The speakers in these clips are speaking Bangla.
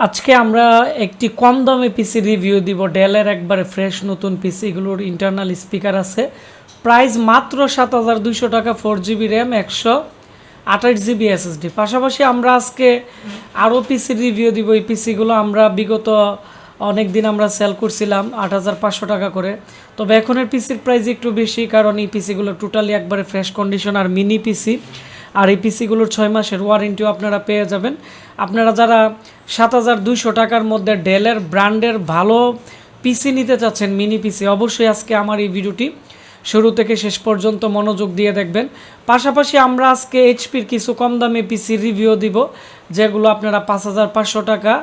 আজকে আমরা একটি কম দামে পিসি রিভিউ দিব। ডেলের একবারে ফ্রেশ নতুন পিসি, এগুলোর ইন্টারনাল স্পিকার আছে। প্রাইস মাত্র ৭,২০০ টাকা, 4GB র্যাম, 128GB SSD। পাশাপাশি আমরা আজকে আরও পিসির রিভিউ দিব। এই পিসিগুলো আমরা বিগত অনেক দিন আমরা সেল করছিলাম ৮,৫০০ টাকা করে। তবে এখনের পিসির প্রাইস একটু বেশি, কারণ এই পিসিগুলো টোটালি একবারে ফ্রেশ কন্ডিশন আর মিনি পিসি। আর এই পিসিগুলোর 6 মাসের ওয়ারেন্টিও আপনারা পেয়ে যাবেন। আপনারা যারা ৭,২০০ টাকার মধ্যে ডেলের ব্র্যান্ডের ভালো পিসি নিতে চাচ্ছেন, মিনি পিসি, অবশ্যই আজকে আমার এই ভিডিওটি শুরু থেকে শেষ পর্যন্ত মনোযোগ দিয়ে দেখবেন। পাশাপাশি আমরা আজকে এইচপির কিছু কম দামে পিসির রিভিউ দিব, যেগুলো আপনারা ৫,৫০০ টাকা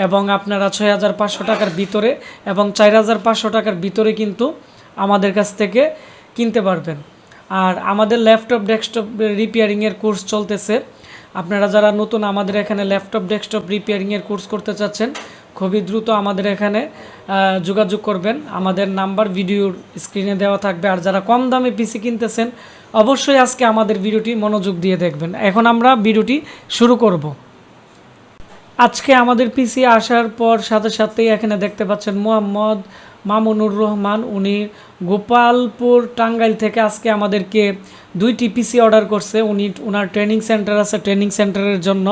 এবং আপনারা ৬,৫০০ টাকার ভিতরে এবং ৪,৫০০ টাকার ভিতরে কিন্তু আমাদের কাছ থেকে কিনতে পারবেন। আর আমাদের ল্যাপটপ ডেস্কটপ রিপেয়ারিংয়ের কোর্স চলতেছে। আপনারা যারা নতুন আমাদের এখানে ল্যাপটপ ডেস্কটপ রিপেয়ারিংয়ের কোর্স করতে চাচ্ছেন, খুবই দ্রুত আমাদের এখানে যোগাযোগ করবেন। আমাদের নাম্বার ভিডিওর স্ক্রিনে দেওয়া থাকবে। আর যারা কম দামে পিসি কিনতেছেন, অবশ্যই আজকে আমাদের ভিডিওটি মনোযোগ দিয়ে দেখবেন। এখন আমরা ভিডিওটি শুরু করব। আজকে আমাদের পিসি আসার পর সাথে সাথেই এখানে দেখতে পাচ্ছেন মামুনুর রহমান, উনি গোপালপুর টাঙ্গাইল থেকে আজকে আমাদেরকে 2টি পিসি অর্ডার করছে। ওনার ট্রেনিং সেন্টার আছে, ট্রেনিং সেন্টারের জন্য।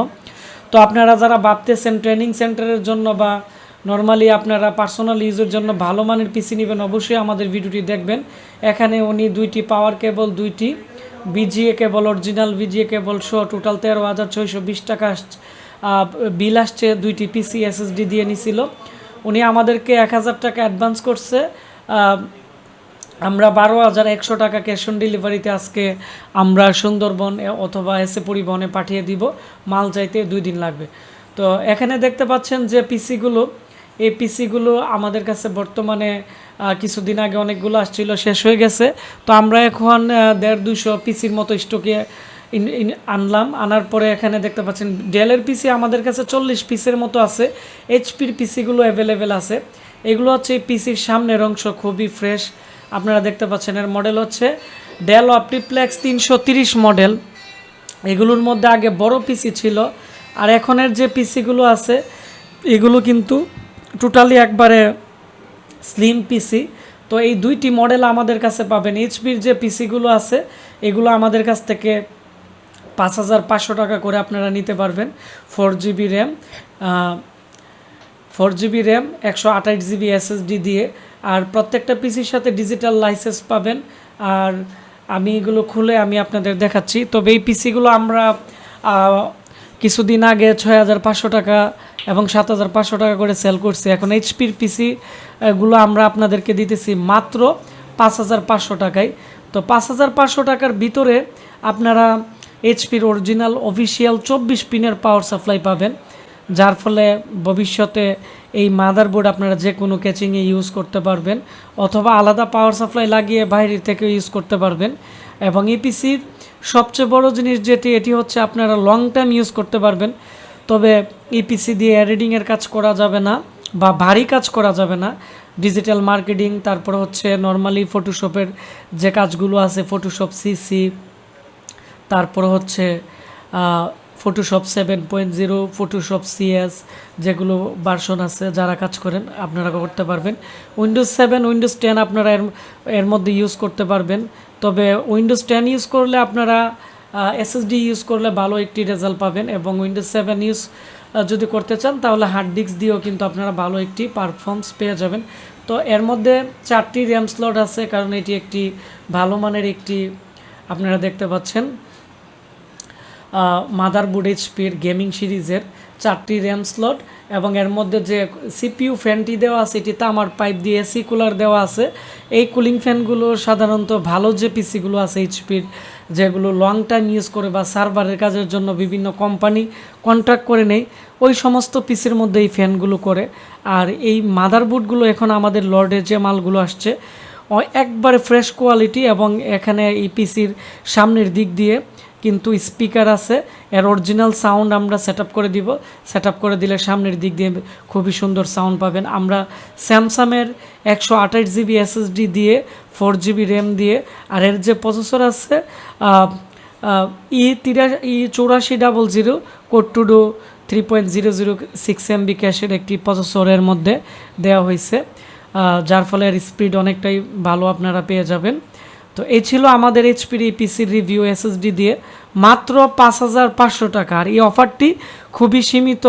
তো আপনারা যারা ভাবতেছেন ট্রেনিং সেন্টারের জন্য বা নর্মালি আপনারা পার্সোনাল ইউজের জন্য ভালো মানের পিসি নেবেন, অবশ্যই আমাদের ভিডিওটি দেখবেন। এখানে উনি 2টি পাওয়ার কেবল, 2টি বিজিএ কেবল, অরিজিনাল বিজিএ কেবল সহ টোটাল 13,620 টাকা বিল আসছে। 2টি পিসি এসএসডি দিয়ে নিছিল। উনি আমাদেরকে 1,000 টাকা অ্যাডভান্স করছে। আমরা 12,100 টাকা ক্যাশ অন ডেলিভারিতে আজকে আমরা সুন্দরবন অথবা এসএ পরিবহনে পাঠিয়ে দিব। মাল যাইতে 2 দিন লাগবে। তো এখানে দেখতে পাচ্ছেন যে পিসিগুলো, এই পিসিগুলো আমাদের কাছে বর্তমানে কিছুদিন আগে অনেকগুলো আসছিল, শেষ হয়ে গেছে। তো আমরা এখন 150-200 পিসির মতো স্টকে আনলাম। আনার পরে এখানে দেখতে পাচ্ছেন ডেলের পিসি আমাদের কাছে 40 পিসের মতো আছে। এইচপির পিসিগুলো অ্যাভেলেবেল আছে। এগুলো হচ্ছে এই পিসির সামনের অংশ, খুবই ফ্রেশ। আপনারা দেখতে পাচ্ছেন এর মডেল হচ্ছে ডেল অপটিপ্লেক্স 330 মডেল। এগুলোর মধ্যে আগে বড় পিসি ছিল, আর এখনের যে পিসিগুলো আছে এগুলো কিন্তু টোটালি একবারে স্লিম পিসি। তো এই 2টি মডেল আমাদের কাছে পাবেন। এইচপির যে পিসিগুলো আছে এগুলো আমাদের কাছ থেকে ৫,৫০০ টাকা করে আপনারা নিতে পারবেন। 4GB র্যাম, 128GB SSD দিয়ে। আর প্রত্যেকটা পিসির সাথে ডিজিটাল লাইসেন্স পাবেন। আর আমি এগুলো খুলে আমি আপনাদের দেখাচ্ছি। তবে এই পিসিগুলো আমরা কিছুদিন আগে 6,৫০০ টাকা এবং 7,৫০০ টাকা করে সেল করছি। এখন এইচপির পিসিগুলো আমরা আপনাদেরকে দিতেছি মাত্র 5,৫০০ টাকায়। তো 5,৫০০ টাকার ভিতরে আপনারা এইচপির অরিজিনাল অফিসিয়াল 24 পিনের পাওয়ার সাপ্লাই পাবেন, যার ফলে ভবিষ্যতে এই মাদারবোর্ড আপনারা যে কোনো ক্যাচিংয়ে ইউজ করতে পারবেন, অথবা আলাদা পাওয়ার সাপ্লাই লাগিয়ে বাইরের থেকে ইউজ করতে পারবেন। এবং এই পিসির সবচেয়ে বড় জিনিস এটি হচ্ছে আপনারা লং টাইম ইউজ করতে পারবেন। তবে এই পিসি দিয়ে এডিটিংয়ের কাজ করা যাবে না বা ভারী কাজ করা যাবে না। ডিজিটাল মার্কেটিং, তারপর হচ্ছে নর্মালি ফটোশপের যে কাজগুলো আছে, ফটোশপ সিসি, তারপর হচ্ছে ফটোশপ 7.0, ফটোশপ CS, যেগুলো ভার্সন আছে যারা কাজ করেন আপনারা করতে পারবেন। উইন্ডোজ 7, উইন্ডোজ 10 আপনারা এর মধ্যে ইউজ করতে পারবেন। তবে উইন্ডোজ 10 ইউজ করলে আপনারা SSD ইউজ করলে ভালো একটি রেজাল্ট পাবেন, এবং উইন্ডোজ 7 ইউজ যদি করতে চান তাহলে হার্ড ডিস্ক দিয়েও কিন্তু আপনারা ভালো একটি পারফরমেন্স পেয়ে যাবেন। তো এর মধ্যে 4টি র্যাম স্লট আছে, কারণ এটি একটি ভালো মানের একটি আপনারা দেখতে পাচ্ছেন মাদারবোর্ড এইচপির গেমিং সিরিজের 4টি র্যাম স্লট। এবং এর মধ্যে যে CPU ফ্যানটি দেওয়া আছে এটি তামার পাইপ দিয়ে এসি কুলার দেওয়া আছে। এই কুলিং ফ্যানগুলো সাধারণত ভালো যে পিসিগুলো আছে এইচপির, যেগুলো লং টাইম ইউজ করে বা সার্ভারের কাজের জন্য বিভিন্ন কোম্পানি কন্ট্রাক্ট করে নেয়, ওই সমস্ত পিসির মধ্যে এই ফ্যানগুলো করে। আর এই মাদারবোর্ডগুলো এখন আমাদের লর্ডে যে মালগুলো আসছে একবারে ফ্রেশ কোয়ালিটি। এবং এখানে এই পিসির সামনের দিক দিয়ে কিন্তু স্পিকার আছে, এর অরিজিনাল সাউন্ড আমরা সেট আপ করে দিলে সামনের দিক দিয়ে খুবই সুন্দর সাউন্ড পাবেন। আমরা স্যামসাংয়ের 128GB SSD দিয়ে 4GB র্যাম দিয়ে, আর এর যে প্রসেসর আছে E8400 code to do 3.006 MB ক্যাশের একটি প্রসেসরের মধ্যে দেওয়া হয়েছে, যার ফলে এর স্পিড অনেকটাই ভালো আপনারা পেয়ে যাবেন। তো এই ছিল আমাদের এইচপির এই পিসির রিভিউ এসএসডি দিয়ে মাত্র 5500 টাকা। আর এই অফারটি খুবই সীমিত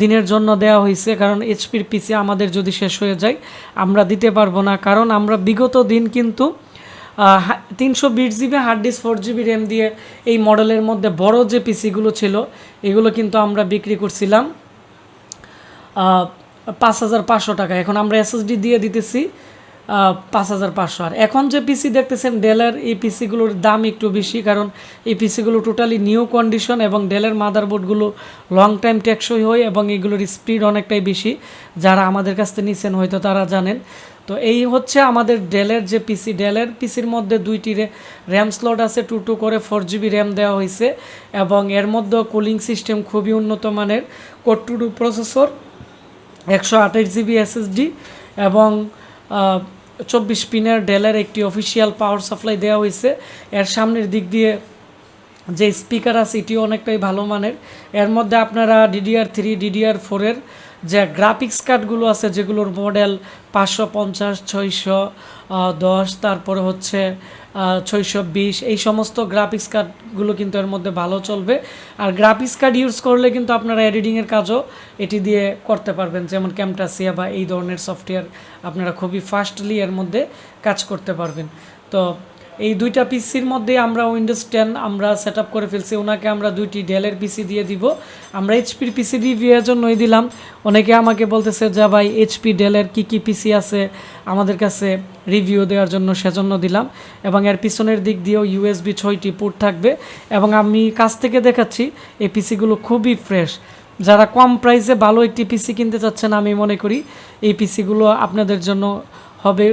দিনের জন্য দেওয়া হয়েছে, কারণ এইচপির পিসি আমাদের যদি শেষ হয়ে যায় আমরা দিতে পারবো না, কারণ আমরা বিগত দিন কিন্তু 320 GB hard disk 4 GB RAM দিয়ে এই মডেলের মধ্যে বড় যে পিসিগুলো ছিল এগুলো কিন্তু আমরা বিক্রি করছিলাম 5500 টাকা। এখন আমরা এসএসডি দিয়ে দিতেছি 5500। আর এখন যে পিসি দেখতেছেন ডেলের, এই পিসিগুলোর দাম একটু বেশি, কারণ এই পিসিগুলো টোটালি নিউ কন্ডিশন এবং ডেলের মাদারবোর্ডগুলো লং টাইম টেকসই হয় এবং এগুলোর স্পিড অনেকটাই বেশি। যারা আমাদের কাছ থেকে নিছেন হয়তো তারা জানেন। তো এই হচ্ছে আমাদের ডেলের যে পিসি, ডেলের পিসির মধ্যে 2টি র্যাম স্লট আছে, 2 করে 4 GB র্যাম দেওয়া হয়েছে এবং এর মধ্যে কুলিং সিস্টেম খুবই উন্নত মানের, কোর 2 প্রসেসর, 128 GB এসএসডি এবং 24 পিনের ডেলের একটি অফিসিয়াল পাওয়ার সাপ্লাই দেওয়া হয়েছে। এর সামনের দিক দিয়ে যে স্পিকার আছে এটিও অনেকটাই ভালো মানের। এর মধ্যে আপনারা DDR3 DDR4 এর যে গ্রাফিক্স কার্ডগুলো আছে, যেগুলোর মডেল 550, 610, তারপরে হচ্ছে 620, এই সমস্ত গ্রাফিক্স কার্ডগুলো কিন্তু এর মধ্যে ভালো চলবে। আর গ্রাফিক্স কার্ড ইউজ করলে কিন্তু আপনারা এডিটিংয়ের কাজও এটি দিয়ে করতে পারবেন, যেমন ক্যামটাসিয়া বা এই ধরনের সফটওয়্যার আপনারা খুবই ফাস্টলি এর মধ্যে কাজ করতে পারবেন। তো এই 2টা পিসির মধ্যে আমরা উইন্ডোজ 10 আমরা সেট আপ করে ফেলছি। ওনাকে আমরা 2টি ডেলের পিসি দিয়ে দিব। আমরা এইচপির পিসি রিভিউয়ের জন্যই দিলাম। অনেকে আমাকে বলতেছে যে ভাই এইচপি ডেলের কী পিসি আছে আমাদের কাছে রিভিউ দেওয়ার জন্য, সেজন্য দিলাম। এবং এর পিছনের দিক দিয়েও USB 6টি পোর্ট থাকবে এবং আমি কাছ থেকে দেখাচ্ছি এই পিসিগুলো খুবই ফ্রেশ। যারা কম প্রাইসে ভালো একটি পিসি কিনতে চাচ্ছেন, আমি মনে করি এই পিসিগুলো আপনাদের জন্য হবে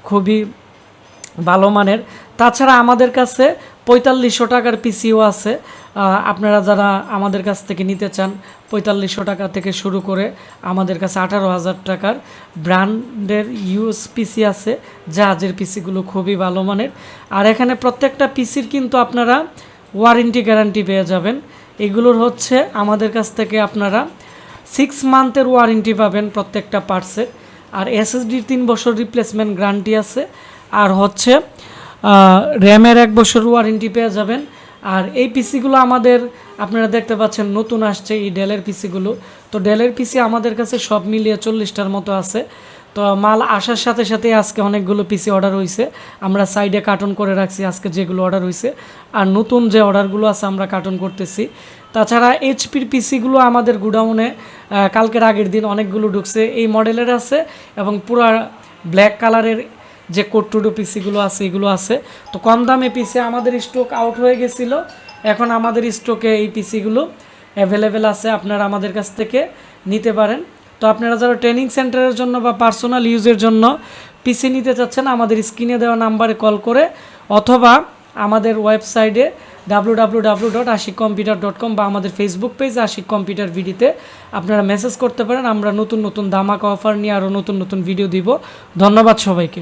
খুবই ভালো মানের। তাছাড়া আমাদের কাছে 4500 টাকার পিসিও আছে। আপনারা যারা আমাদের কাছ থেকে নিতে চান, 4500 টাকা থেকে শুরু করে আমাদের কাছে 18,000 টাকার ব্র্যান্ডের ইউজ পিসি আছে, জাহাজের পিসিগুলো খুবই ভালো মানের। আর এখানে প্রত্যেকটা পিসির কিন্তু আপনারা ওয়ারেন্টি গ্যারান্টি পেয়ে যাবেন। এগুলোর হচ্ছে আমাদের কাছ থেকে আপনারা 6 মান্থের ওয়ারেন্টি পাবেন প্রত্যেকটা পার্টসের। আর এসএসডির 3 বছর রিপ্লেসমেন্ট গ্যারান্টি আছে। আর হচ্ছে র্যামের 1 বছর ওয়ারেন্টি পেয়ে যাবেন। আর এই পিসিগুলো আমাদের আপনারা দেখতে পাচ্ছেন নতুন আসছে এই ডেলের পিসিগুলো। তো ডেলের পিসি আমাদের কাছে সব মিলিয়ে 40টার মতো আছে। তো মাল আসার সাথে সাথে আজকে অনেকগুলো পিসি অর্ডার হয়েছে, আমরা সাইডে কার্টন করে রাখছি আজকে যেগুলো অর্ডার হয়েছে। আর নতুন যে অর্ডারগুলো আছে আমরা কার্টন করতেছি। তাছাড়া এইচপির পিসিগুলো আমাদের গুডাউনে কালকের আগের দিন অনেকগুলো ঢুকছে, এই মডেলের আছে এবং পুরা ব্ল্যাক কালারের যে কোর 2 পিসিগুলো আছে এগুলো আছে। তো কম দামে পিসি আমাদের স্টক আউট হয়ে গেছিলো, এখন আমাদের স্টকে এই পিসিগুলো অ্যাভেলেবেল আছে, আপনারা আমাদের কাছ থেকে নিতে পারেন। তো আপনারা যারা ট্রেনিং সেন্টারের জন্য বা পার্সোনাল ইউজের জন্য পিসি নিতে চাচ্ছেন, আমাদের স্ক্রিনে দেওয়া নাম্বারে কল করে অথবা আমাদের ওয়েবসাইটে www.ashikcomputer.com বা আমাদের ফেসবুক পেজ আশিক কম্পিউটার ভিডিওতে আপনারা মেসেজ করতে পারেন। আমরা নতুন নতুন ধামাকা অফার নিয়ে আরও নতুন নতুন ভিডিও দিব। ধন্যবাদ সবাইকে।